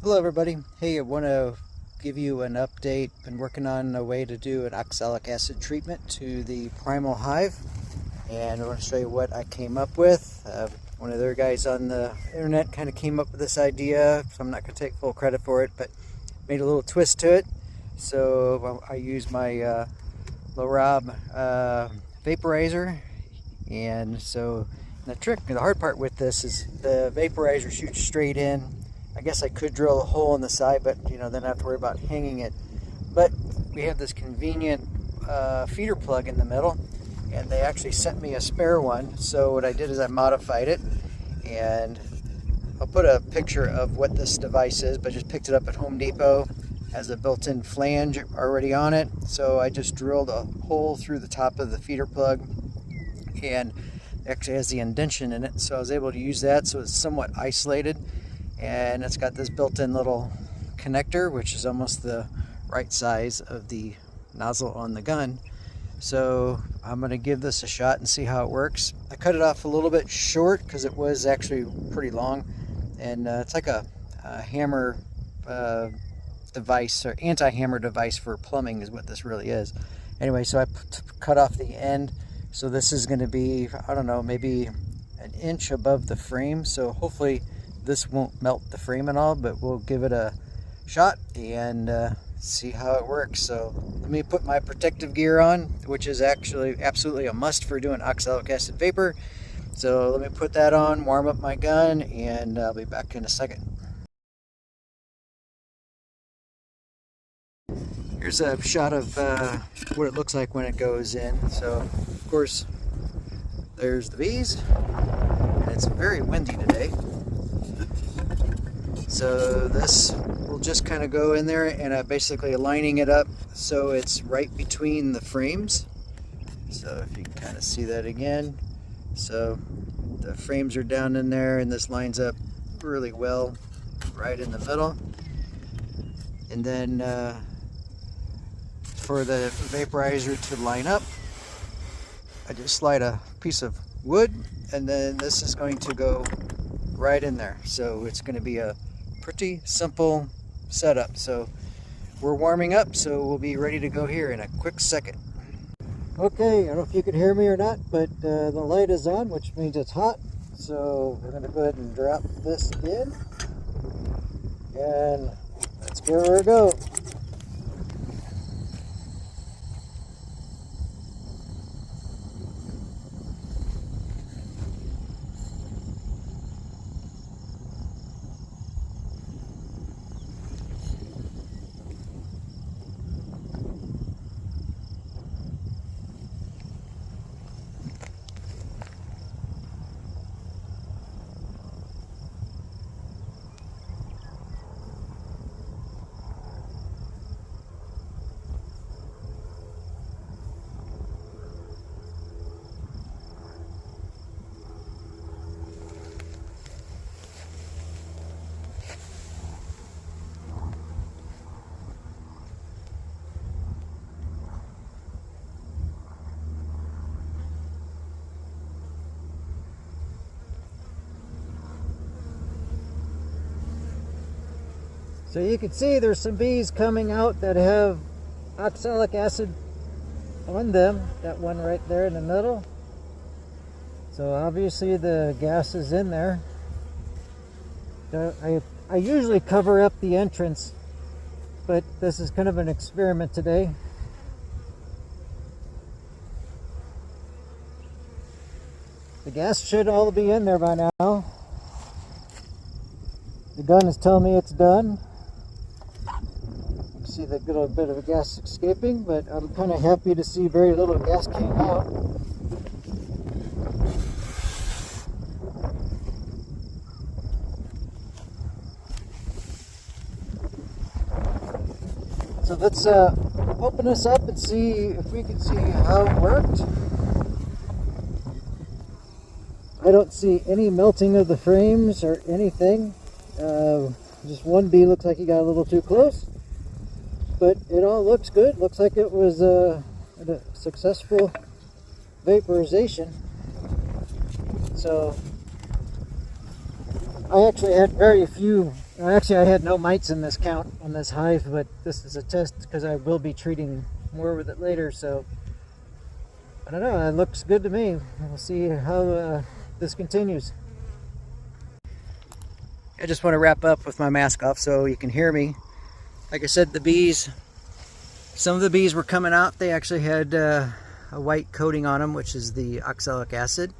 Hello everybody. Hey, I want to give you an update. Been working on a way to do an oxalic acid treatment to the Primal Hive, and I want to show you what I came up with. One of their guys on the internet kind of came up with this idea, so I'm not going to take full credit for it, but made a little twist to it. So I use my low Rob vaporizer, and so the hard part with this is the vaporizer shoots straight in. I guess I could drill a hole in the side, but then I have to worry about hanging it. But we have this convenient feeder plug in the middle, and they actually sent me a spare one. So what I did is I modified it, and I'll put a picture of what this device is, but just picked it up at Home Depot. Has a built-in flange already on it, so I just drilled a hole through the top of the feeder plug, and it actually has the indention in it, so I was able to use that, so it's somewhat isolated. And it's got this built-in little connector, which is almost the right size of the nozzle on the gun. So I'm going to give this a shot and see how it works. I cut it off a little bit short because it was actually pretty long, and it's like a hammer device, or anti-hammer device for plumbing is what this really is. Anyway, so I cut off the end, so this is going to be, I don't know, maybe an inch above the frame, so hopefully this won't melt the frame and all, but we'll give it a shot and see how it works. So let me put my protective gear on, which is actually absolutely a must for doing oxalic acid vapor. So let me put that on, warm up my gun, and I'll be back in a second. Here's a shot of what it looks like when it goes in. So of course there's the bees, and it's very windy today. So this will just kind of go in there, and I'm basically lining it up so it's right between the frames. So if you can kind of see that again. So the frames are down in there, and this lines up really well right in the middle. And then for the vaporizer to line up, I just slide a piece of wood, and then this is going to go right in there. So it's going to be a pretty simple setup. So we're warming up, so we'll be ready to go here in a quick second. Okay, I don't know if you can hear me or not, but the light is on, which means it's hot. So we're going to go ahead and drop this in, and let's give her a go. So you can see there's some bees coming out that have oxalic acid on them. That one right there in the middle. So obviously the gas is in there. I usually cover up the entrance, but this is kind of an experiment today. The gas should all be in there by now. The gun is telling me it's done. See that little bit of gas escaping, but I'm kind of happy to see very little gas came out. So let's open this up and see if we can see how it worked. I don't see any melting of the frames or anything. Just one bee looks like he got a little too close. But it all looks good. Looks like it was a successful vaporization. So I actually had very few Actually, I had no mites in this count on this hive, but this is a test because I will be treating more with it later. So I don't know, it looks good to me. We'll see how this continues. I just want to wrap up with my mask off so you can hear me. Like I said, the bees, some of the bees were coming out. They actually had a white coating on them, which is the oxalic acid.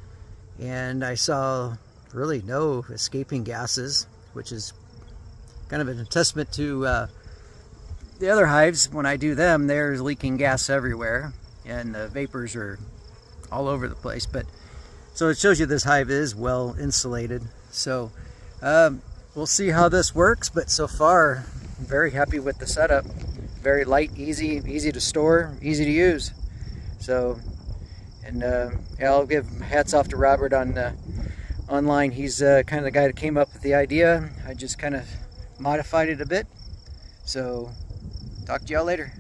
And I saw really no escaping gases, which is kind of a testament to the other hives. When I do them, there's leaking gas everywhere and the vapors are all over the place. But so it shows you this hive is well insulated. So we'll see how this works, but so far I'm very happy with the setup. Very light, easy to store, easy to use. So, and yeah, I'll give hats off to Robert on online. He's kind of the guy that came up with the idea. I just kind of modified it a bit. So talk to y'all later.